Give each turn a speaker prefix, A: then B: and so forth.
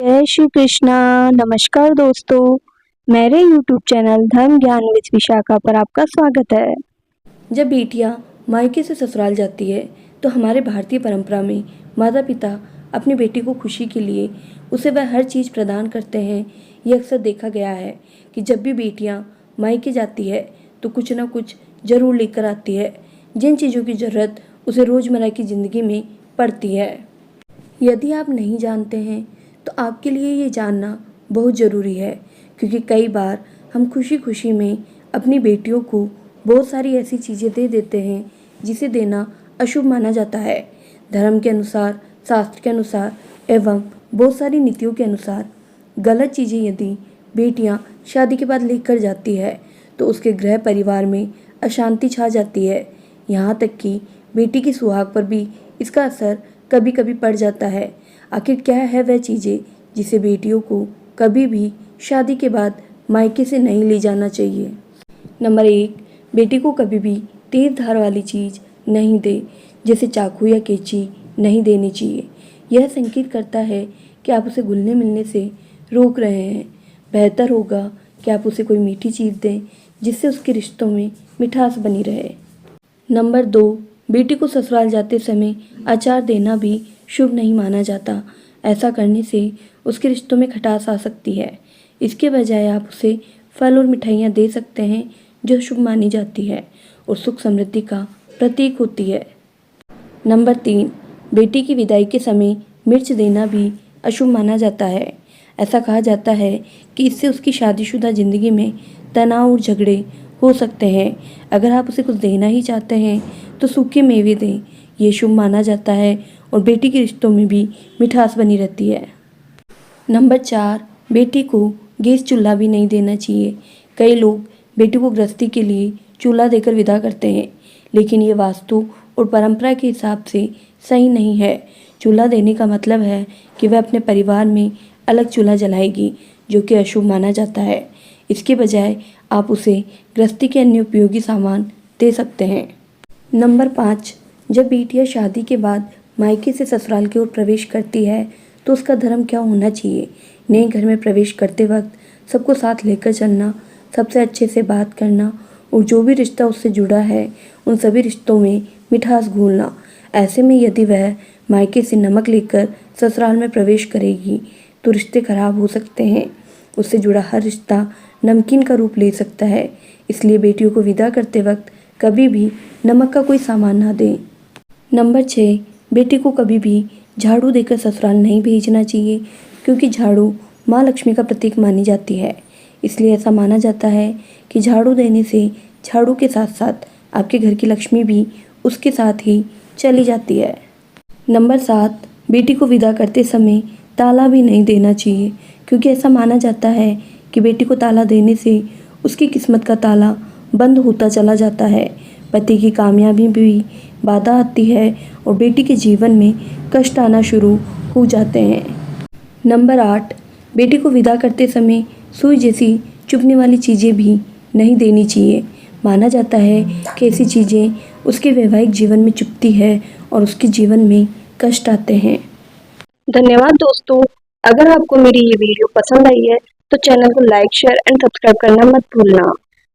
A: जय श्री कृष्णा। नमस्कार दोस्तों, मेरे YouTube चैनल धर्म ज्ञान विद विशाखा पर आपका स्वागत है।
B: जब बेटियां मायके से ससुराल जाती है तो हमारे भारतीय परंपरा में माता पिता अपनी बेटी को खुशी के लिए उसे वह हर चीज़ प्रदान करते हैं। ये अक्सर देखा गया है कि जब भी बेटियां मायके जाती है तो कुछ ना कुछ ज़रूर लेकर आती है, जिन चीज़ों की ज़रूरत उसे रोज़मर्रा की ज़िंदगी में पड़ती है। यदि आप नहीं जानते हैं तो आपके लिए ये जानना बहुत ज़रूरी है, क्योंकि कई बार हम खुशी खुशी में अपनी बेटियों को बहुत सारी ऐसी चीज़ें दे देते हैं जिसे देना अशुभ माना जाता है। धर्म के अनुसार, शास्त्र के अनुसार एवं बहुत सारी नीतियों के अनुसार गलत चीज़ें यदि बेटियां शादी के बाद लेकर जाती है तो उसके गृह परिवार में अशांति छा जाती है। यहाँ तक कि बेटी की सुहाग पर भी इसका असर कभी कभी पड़ जाता है। आखिर क्या है वह चीज़ें जिसे बेटियों को कभी भी शादी के बाद मायके से नहीं ले जाना चाहिए। नंबर 1, बेटी को कभी भी तेज धार वाली चीज़ नहीं दे, जैसे चाकू या कैंची नहीं देनी चाहिए। यह संकेत करता है कि आप उसे घुलने मिलने से रोक रहे हैं। बेहतर होगा कि आप उसे कोई मीठी चीज़ दें जिससे उसके रिश्तों में मिठास बनी रहे। नंबर 2, बेटी को ससुराल जाते समय अचार देना भी शुभ नहीं माना जाता। ऐसा करने से उसके रिश्तों में खटास आ सकती है। इसके बजाय आप उसे फल और मिठाइयाँ दे सकते हैं जो शुभ मानी जाती है और सुख समृद्धि का प्रतीक होती है। नंबर 3, बेटी की विदाई के समय मिर्च देना भी अशुभ माना जाता है। ऐसा कहा जाता है कि इससे उसकी शादीशुदा ज़िंदगी में तनाव और झगड़े हो सकते हैं। अगर आप उसे कुछ देना ही चाहते हैं तो सूखे मेवे दें, ये शुभ माना जाता है और बेटी के रिश्तों में भी मिठास बनी रहती है। नंबर 4, बेटी को गैस चूल्हा भी नहीं देना चाहिए। कई लोग बेटी को गृहस्थी के लिए चूल्हा देकर विदा करते हैं, लेकिन ये वास्तु और परंपरा के हिसाब से सही नहीं है। चूल्हा देने का मतलब है कि वह अपने परिवार में अलग चूल्हा जलाएगी, जो कि अशुभ माना जाता है। इसके बजाय आप उसे गृहस्थी के अन्य उपयोगी सामान दे सकते हैं। नंबर 5, जब बेटियां शादी के बाद मायके से ससुराल की ओर प्रवेश करती है तो उसका धर्म क्या होना चाहिए। नए घर में प्रवेश करते वक्त सबको साथ लेकर चलना, सबसे अच्छे से बात करना और जो भी रिश्ता उससे जुड़ा है उन सभी रिश्तों में मिठास घोलना। ऐसे में यदि वह मायके से नमक लेकर ससुराल में प्रवेश करेगी तो रिश्ते खराब हो सकते हैं। उससे जुड़ा हर रिश्ता नमकीन का रूप ले सकता है। इसलिए बेटियों को विदा करते वक्त कभी भी नमक का कोई सामान ना दें। नंबर 6, बेटी को कभी भी झाड़ू देकर ससुराल नहीं भेजना चाहिए, क्योंकि झाड़ू माँ लक्ष्मी का प्रतीक मानी जाती है। इसलिए ऐसा माना जाता है कि झाड़ू देने से झाड़ू के साथ साथ आपके घर की लक्ष्मी भी उसके साथ ही चली जाती है। नंबर 7, बेटी को विदा करते समय ताला भी नहीं देना चाहिए, क्योंकि ऐसा माना जाता है कि बेटी को ताला देने से उसकी किस्मत का ताला बंद होता चला जाता है, पति की कामयाबी भी बाधा आती है और बेटी के जीवन में कष्ट आना शुरू हो जाते हैं। नंबर 8, बेटी को विदा करते समय सुई जैसी चुभने वाली चीज़ें भी नहीं देनी चाहिए। माना जाता है कि ऐसी चीज़ें उसके वैवाहिक जीवन में चुभती है और उसके जीवन में कष्ट आते हैं।
A: धन्यवाद दोस्तों, अगर आपको मेरी ये वीडियो पसंद आई है तो चैनल को लाइक, शेयर एंड सब्सक्राइब करना मत भूलना।